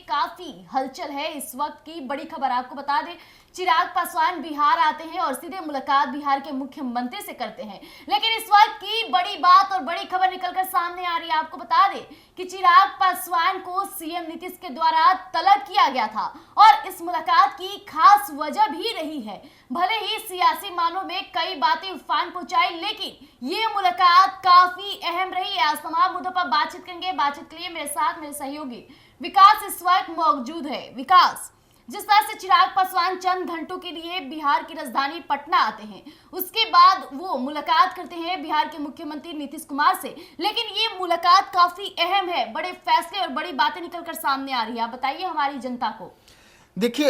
काफी हलचल है। इस वक्त की बड़ी खबर आपको बता दें, चिराग पासवान बिहार आते हैं और सीधे मुलाकात बिहार के मुख्यमंत्री से करते हैं। लेकिन इस वक्त की बड़ी बात और बड़ी खबर निकलकर सामने आ रही है। आपको बता दें कि चिराग पासवान को सीएम नीतीश के द्वारा तलब किया गया था और इस मुलाकात की खास वजह भी रही है। भले ही सियासी मामलों में कई बातें उफान पहुंचाई, लेकिन ये मुलाकात काफी अहम रही है। आज तमाम मुद्दों पर बातचीत करेंगे। बातचीत के लिए मेरे साथ मेरे सहयोगी विकास इस वक्त मौजूद है। विकास, जिस तरह से चिराग पासवान चंद घंटों के लिए बिहार की राजधानी पटना आते हैं, उसके बाद वो मुलाकात करते हैं बिहार के मुख्यमंत्री नीतीश कुमार से, लेकिन ये मुलाकात काफी अहम है। बड़े फैसले और बड़ी बातें निकलकर सामने आ रही है। आप बताइए हमारी जनता को। देखिए,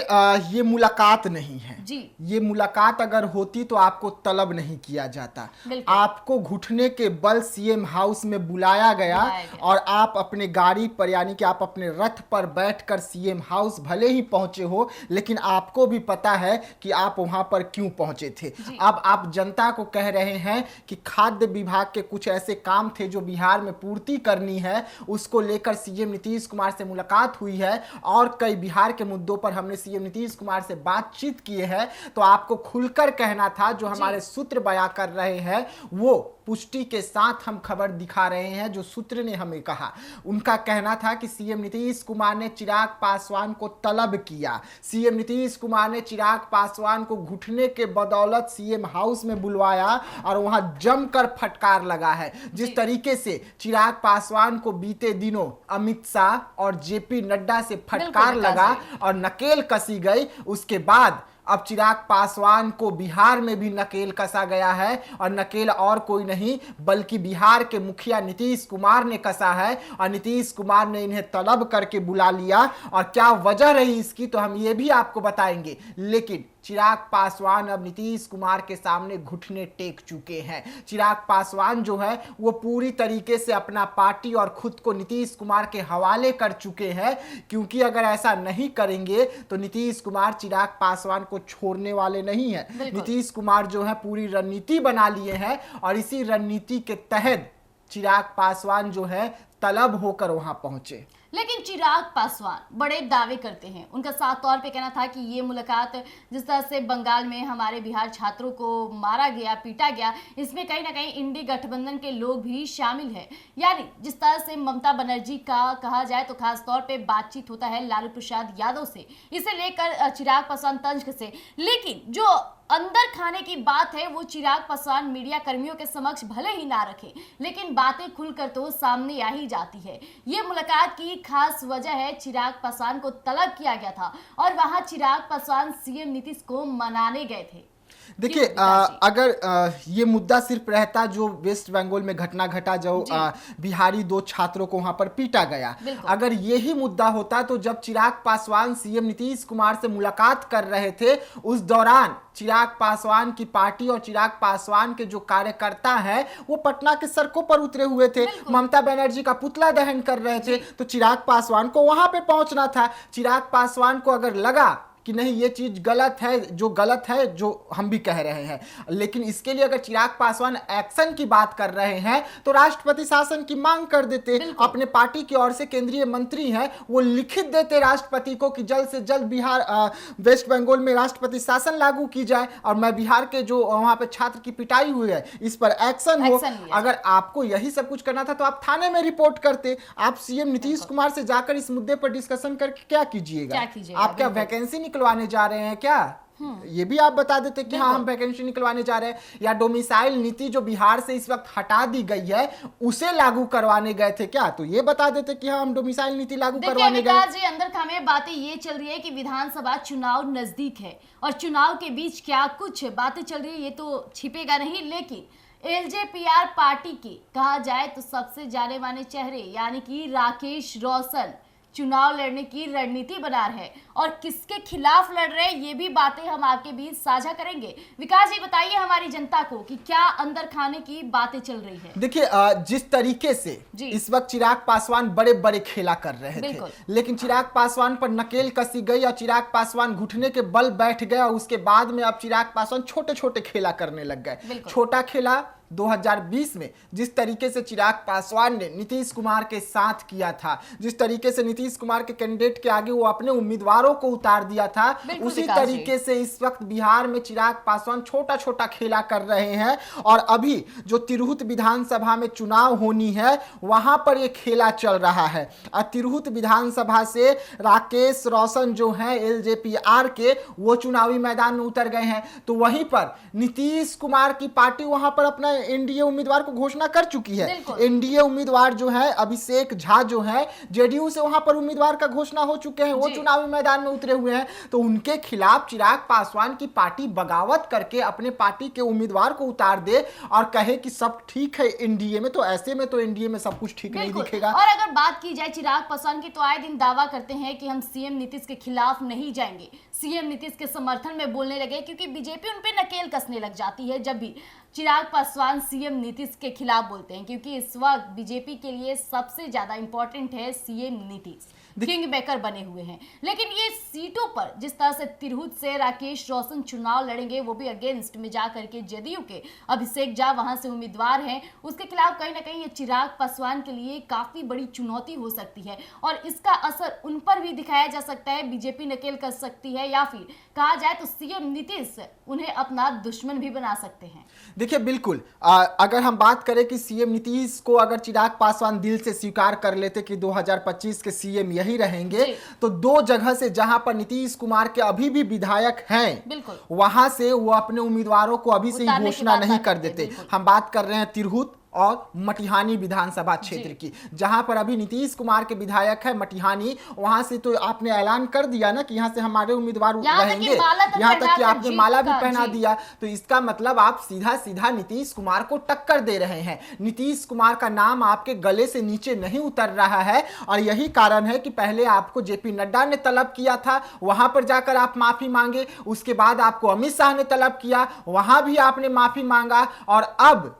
ये मुलाकात नहीं है जी। ये मुलाकात अगर होती तो आपको तलब नहीं किया जाता। आपको घुटने के बल सीएम हाउस में बुलाया गया और आप अपने गाड़ी पर, यानी कि आप अपने रथ पर बैठकर सीएम हाउस भले ही पहुंचे हो, लेकिन आपको भी पता है कि आप वहां पर क्यों पहुंचे थे। अब आप जनता को कह रहे हैं कि खाद्य विभाग के कुछ ऐसे काम थे जो बिहार में पूर्ति करनी है, उसको लेकर सीएम नीतीश कुमार से मुलाकात हुई है और कई बिहार के मुद्दों पर हमने सीएम नीतीश कुमार से बातचीत की है। तो आपको खुलकर कहना था। जो हमारे सूत्र बयां कर रहे हैं वो पुष्टि के साथ हम खबर दिखा रहे हैं। जो सूत्र ने हमें कहा, उनका कहना था कि सीएम नीतीश कुमार ने चिराग पासवान को तलब किया। सीएम नीतीश कुमार ने चिराग पासवान को घुटने के बदौलत सीएम हाउस में बुलवाया और वहां जमकर फटकार लगा है। जिस तरीके से चिराग पासवान को बीते दिनों अमित शाह और जेपी नड्डा से फटकार लगा और नकेल कसी गई, उसके बाद अब चिराग पासवान को बिहार में भी नकेल कसा गया है। और नकेल और कोई नहीं बल्कि बिहार के मुखिया नीतीश कुमार ने कसा है और नीतीश कुमार ने इन्हें तलब करके बुला लिया। और क्या वजह रही इसकी तो हम ये भी आपको बताएंगे। लेकिन चिराग पासवान अब नीतीश कुमार के सामने घुटने टेक चुके हैं। चिराग पासवान जो है वो पूरी तरीके से अपना पार्टी और खुद को नीतीश कुमार के हवाले कर चुके हैं, क्योंकि अगर ऐसा नहीं करेंगे तो नीतीश कुमार चिराग पासवान को छोड़ने वाले नहीं है। नीतीश कुमार जो है पूरी रणनीति बना लिए हैं और इसी रणनीति के तहत चिराग पासवान जो है तलब होकर वहां पहुंचे। लेकिन चिराग पासवान बड़े दावे करते हैं। उनका साफ तौर पे कहना था कि ये मुलाकात, जिस तरह से बंगाल में हमारे बिहार छात्रों को मारा गया, पीटा गया, इसमें कहीं ना कहीं इंडी गठबंधन के लोग भी शामिल हैं। यानी जिस तरह से ममता बनर्जी का कहा जाए तो खास तौर पे बातचीत होता है लालू प्रसाद यादव से, इसे लेकर चिराग पासवान तंज से। लेकिन जो अंदर खाने की बात है वो चिराग पासवान मीडिया कर्मियों के समक्ष भले ही ना रखे, लेकिन बातें खुलकर तो सामने आ ही जाती है। ये मुलाकात की खास वजह है, चिराग पासवान को तलब किया गया था और वहां चिराग पासवान सीएम नीतीश को मनाने गए थे। देखिए, अगर ये मुद्दा सिर्फ रहता जो वेस्ट बंगाल में घटना घटा, जो बिहारी 2 छात्रों को वहां पर पीटा गया, अगर यही मुद्दा होता तो जब चिराग पासवान सीएम नीतीश कुमार से मुलाकात कर रहे थे, उस दौरान चिराग पासवान की पार्टी और चिराग पासवान के जो कार्यकर्ता हैं वो पटना के सड़कों पर उतरे हुए थे, ममता बनर्जी का पुतला दहन कर रहे थे। तो चिराग पासवान को वहां पे पहुंचना था। चिराग पासवान को अगर लगा कि नहीं ये चीज गलत है, जो हम भी कह रहे हैं, लेकिन इसके लिए अगर चिराग पासवान एक्शन की बात कर रहे हैं तो राष्ट्रपति शासन की मांग कर देते। अपने पार्टी की ओर से केंद्रीय मंत्री हैं, वो लिखित देते राष्ट्रपति को कि जल्द से जल्द बिहार वेस्ट बंगाल में राष्ट्रपति शासन लागू की जाए और मैं बिहार के जो वहां पे छात्र की पिटाई हुई है इस पर एक्शन हो। अगर आपको यही सब कुछ करना था तो आप थाने में रिपोर्ट करते। आप सीएम नीतीश कुमार से जाकर इस मुद्दे पर डिस्कशन करके क्या कीजिएगा? आप क्या वैकेंसी निकलवाने जा रहे हैं क्या? ये भी आप बता देते कि हाँ हम वैकेंसी निकलवाने जा रहे हैं, या डोमिसाइल नीति जो बिहार से इस वक्त हटा दी गई है उसे लागू करवाने गए थे क्या? तो ये बता देते कि हाँ हम डोमिसाइल नीति लागू करवाने गए। जी, अंदर खामे बातें ये चल रही है कि विधानसभा चुनाव नजदीक है और चुनाव के बीच क्या कुछ बातें चल रही है ये तो छिपेगा नहीं। लेकिन एलजेपीआर पार्टी के कहा जाए तो सबसे जाने माने चेहरे यानी कि राकेश रोशन चुनाव लड़ने की रणनीति बना रहे हैं और किसके खिलाफ लड़ रहे हैं ये भी बातें हम आपके बीच साझा करेंगे। विकास जी, बताइए हमारी जनता को कि क्या अंदर खाने की बातें चल रही है। देखिए, जिस तरीके से इस वक्त चिराग पासवान बड़े बड़े खेला कर रहे थे, लेकिन चिराग पासवान पर नकेल कसी गई और चिराग पासवान घुटने के बल बैठ गए और उसके बाद में अब चिराग पासवान छोटे छोटे खेला करने लग गए। छोटा खेला 2020 में जिस तरीके से चिराग पासवान ने नीतीश कुमार के साथ किया था, जिस तरीके से नीतीश कुमार के कैंडिडेट के आगे वो अपने उम्मीदवारों को उतार दिया था, उसी तरीके से इस वक्त बिहार में चिराग पासवान छोटा छोटा खेला कर रहे हैं। और अभी जो तिरहुत विधानसभा में चुनाव होनी है वहां पर ये खेला चल रहा है। और तिरहुत विधानसभा से राकेश रोशन जो है एलजेपीआर के, वो चुनावी मैदान में उतर गए हैं। तो वहीं पर नीतीश कुमार की पार्टी वहां पर अपना एनडीए उम्मीदवार को घोषणा कर चुकी है। एनडीए उम्मीदवार जो है अभिषेक झा जो है जेडीयू से वहां पर उम्मीदवार का घोषणा हो चुके हैं, वो चुनावी मैदान में उतरे हुए हैं। तो उनके खिलाफ चिराग पासवान की पार्टी बगावत करके अपने पार्टी के उम्मीदवार को उतार दे और कहे कि सब ठीक है एनडीए में, तो ऐसे में तो एनडीए में सब कुछ ठीक नहीं दिखेगा। और अगर बात की जाए चिराग पासवान की, तो आए दिन दावा करते हैं कि हम सीएम नीतीश के खिलाफ नहीं जाएंगे, सीएम नीतीश के समर्थन में बोलने लगे, क्योंकि बीजेपी उन पे नकेल कसने लग जाती है जब भी चिराग पासवान सीएम नीतीश के खिलाफ बोलते हैं, क्योंकि इस वक्त बीजेपी के लिए सबसे ज्यादा इंपॉर्टेंट है सीएम नीतीश, किंग मेकर बने हुए हैं। लेकिन ये सीटों पर जिस तरह से तिरहुत से राकेश रोशन चुनाव लड़ेंगे, वो भी अगेंस्ट में जाकर के जेडीयू के अभिषेक झा वहां से उम्मीदवार हैं, उसके खिलाफ कहीं ना कहीं ये चिराग पासवान के लिए काफी बड़ी चुनौती हो सकती है और इसका असर उन पर भी दिखाया जा सकता है। बीजेपी नकेल कर सकती है या फिर कहा जाए तो सीएम नीतीश उन्हें अपना दुश्मन भी बना सकते हैं। देखिए बिल्कुल, अगर हम बात करें कि सीएम नीतीश को अगर चिराग पासवान दिल से स्वीकार कर लेते कि 2025 के सीएम यही रहेंगे, तो दो जगह से जहां पर नीतीश कुमार के अभी भी विधायक हैं, वहां से वो अपने उम्मीदवारों को अभी से ही घोषणा नहीं कर देते। हम बात कर रहे हैं तिरहुत और मटिहानी विधानसभा क्षेत्र की, जहां पर अभी नीतीश कुमार के विधायक है मटिहानी, वहां से तो आपने ऐलान कर दिया ना कि यहां से हमारे उम्मीदवार रहेंगे, यहां तक कि आपने माला भी पहना दिया। तो इसका मतलब आप सीधा सीधा नीतीश कुमार को टक्कर दे रहे हैं। नीतीश कुमार का नाम आपके गले से नीचे नहीं उतर रहा है और यही कारण है कि पहले आपको जेपी नड्डा ने तलब किया था, वहां पर जाकर आप माफी मांगे, उसके बाद आपको अमित शाह ने तलब किया, वहां भी आपने माफी मांगा, और अब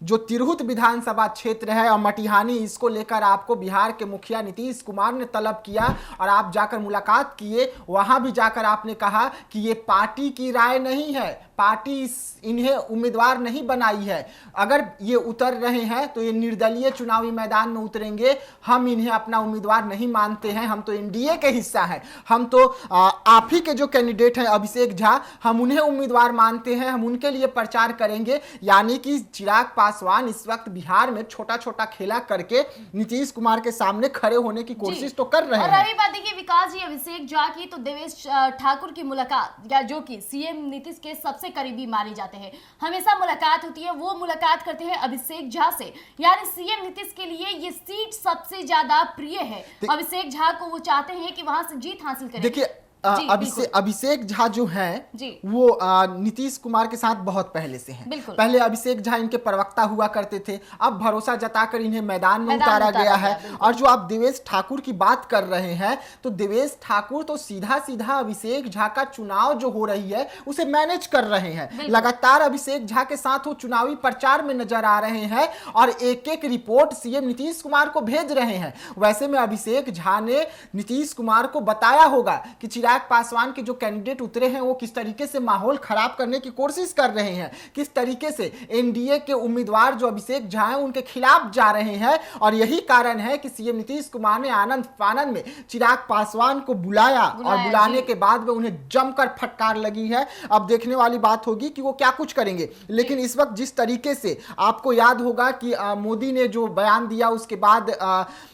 जो तिरहुत विधानसभा क्षेत्र है और मटिहानी, इसको लेकर आपको बिहार के मुखिया नीतीश कुमार ने तलब किया और आप जाकर मुलाकात किए। वहां भी जाकर आपने कहा कि ये पार्टी की राय नहीं है, पार्टी इन्हें उम्मीदवार नहीं बनाई है, अगर ये उतर रहे हैं तो ये निर्दलीय चुनावी मैदान में उतरेंगे, हम इन्हें अपना उम्मीदवार नहीं मानते हैं, हम तो एनडीए के हिस्सा हैं, हम तो आप ही के जो कैंडिडेट हैं अभिषेक झा, हम उन्हें उम्मीदवार मानते हैं, हम उनके लिए प्रचार करेंगे। यानी कि चिराग पासवान इस वक्त बिहार में छोटा छोटा खेला करके नीतीश कुमार के सामने खड़े होने की कोशिश तो कर रहे हैं। और रही बात देखिए विकास जी अभिषेक झा की, तो देवेश ठाकुर की मुलाकात, या जो कि सीएम नीतीश के सबसे करीबी माने जाते हैं, हमेशा मुलाकात होती है, वो मुलाकात करते हैं अभिषेक झा से। यानी सीएम नीतीश के लिए ये सीट सबसे ज्यादा प्रिय है, अभिषेक झा को वो चाहते हैं कि वहां से जीत हासिल करें। देखिए अभिषेक झा जो हैं वो नीतीश कुमार के साथ बहुत पहले से हैं। पहले अभिषेक झा इनके प्रवक्ता हुआ करते थे, अब भरोसा जताकर इन्हें मैदान में उतारा गया है। और जो आप देवेश ठाकुर की बात कर रहे हैं, तो देवेश ठाकुर तो सीधा सीधा अभिषेक झा का चुनाव जो हो रही है उसे मैनेज कर रहे हैं। लगातार अभिषेक झा के साथ वो चुनावी प्रचार में नजर आ रहे हैं और एक एक रिपोर्ट सीएम नीतीश कुमार को भेज रहे हैं। वैसे में अभिषेक झा ने नीतीश कुमार को बताया होगा कि चिराग पासवान के जो कैंडिडेट उतरे हैं वो किस तरीके से माहौल खराब करने की कोशिश कर रहे हैं, किस तरीके से एनडीए के उम्मीदवार जो अभिषेक झा हैं उनके खिलाफ जा रहे हैं। और यही कारण है कि सीएम नीतीश कुमार ने आनंद फानंद में चिराग पासवान को बुलाया और बुलाने के बाद में उन्हें जमकर फटकार लगी है। अब देखने वाली बात होगी कि वो क्या कुछ करेंगे। लेकिन इस वक्त जिस तरीके से आपको याद होगा कि मोदी ने जो बयान दिया उसके बाद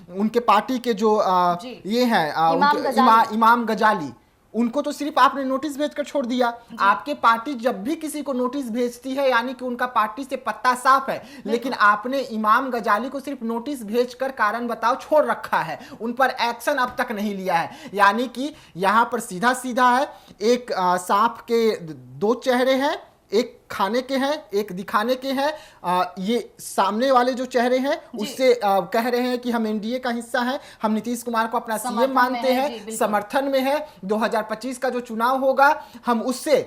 उनके पार्टी के जो ये हैं इमाम गजाली, उनको तो सिर्फ आपने नोटिस भेजकर छोड़ दिया। आपके पार्टी जब भी किसी को नोटिस भेजती है यानी कि उनका पार्टी से पत्ता साफ है, लेकिन आपने इमाम गजाली को सिर्फ नोटिस भेजकर कारण बताओ छोड़ रखा है, उन पर एक्शन अब तक नहीं लिया है। यानी कि यहां पर सीधा सीधा है, एक सांप के दो चेहरे हैं, एक खाने के हैं एक दिखाने के हैं। ये सामने वाले जो चेहरे हैं उससे कह रहे हैं कि हम एनडीए का हिस्सा हैं, हम नीतीश कुमार को अपना सीएम मानते हैं, समर्थन में है। 2025 का जो चुनाव होगा हम उससे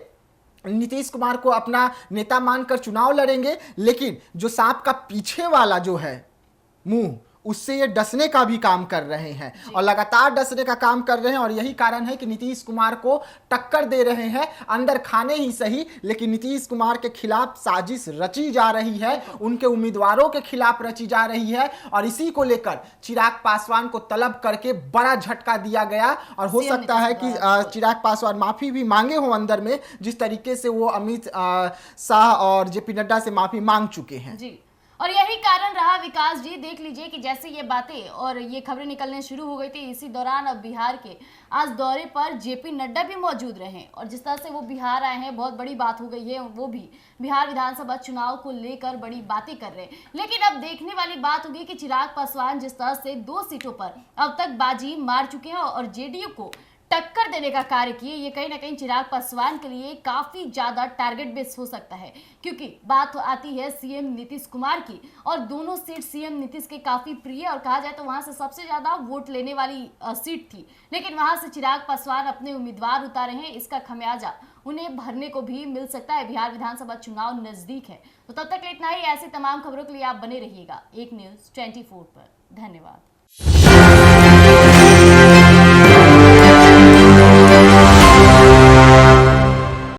नीतीश कुमार को अपना नेता मानकर चुनाव लड़ेंगे। लेकिन जो सांप का पीछे वाला जो है मुंह, उससे ये डसने का भी काम कर रहे हैं और लगातार डसने का काम कर रहे हैं। और यही कारण है कि नीतीश कुमार को टक्कर दे रहे हैं, अंदर खाने ही सही, लेकिन नीतीश कुमार के खिलाफ साजिश रची जा रही है, उनके उम्मीदवारों के खिलाफ रची जा रही है। और इसी को लेकर चिराग पासवान को तलब करके बड़ा झटका दिया गया और हो सकता है कि चिराग पासवान माफी भी मांगे हो अंदर में, जिस तरीके से वो अमित शाह और जेपी नड्डा से माफी मांग चुके हैं जी। और यही कारण रहा विकास जी, देख लीजिए कि जैसे ये बातें और ये खबरें निकलने शुरू हो गई थी, इसी दौरान अब बिहार के आज दौरे पर जेपी नड्डा भी मौजूद रहे और जिस तरह से वो बिहार आए हैं, बहुत बड़ी बात हो गई है। वो भी बिहार विधानसभा चुनाव को लेकर बड़ी बातें कर रहे हैं। लेकिन अब देखने वाली बात होगी कि चिराग पासवान जिस तरह से 2 सीटों पर अब तक बाजी मार चुके हैं और जेडीयू को टक्कर देने का कार्य किए, ये कहीं ना कहीं चिराग पासवान के लिए काफी ज्यादा टारगेट बेस हो सकता है, क्योंकि बात आती है सीएम नीतीश कुमार की और दोनों सीट सीएम नीतीश के काफी प्रिय और कहा जाए तो वहां से सबसे ज्यादा वोट लेने वाली सीट थी। लेकिन वहां से चिराग पासवान अपने उम्मीदवार उतारे हैं, इसका खमियाजा उन्हें भरने को भी मिल सकता है। बिहार विधानसभा चुनाव नजदीक है। तो तब तक इतना ही। ऐसी तमाम खबरों के लिए आप बने रहिएगा एक न्यूज़ 24 पर। धन्यवाद।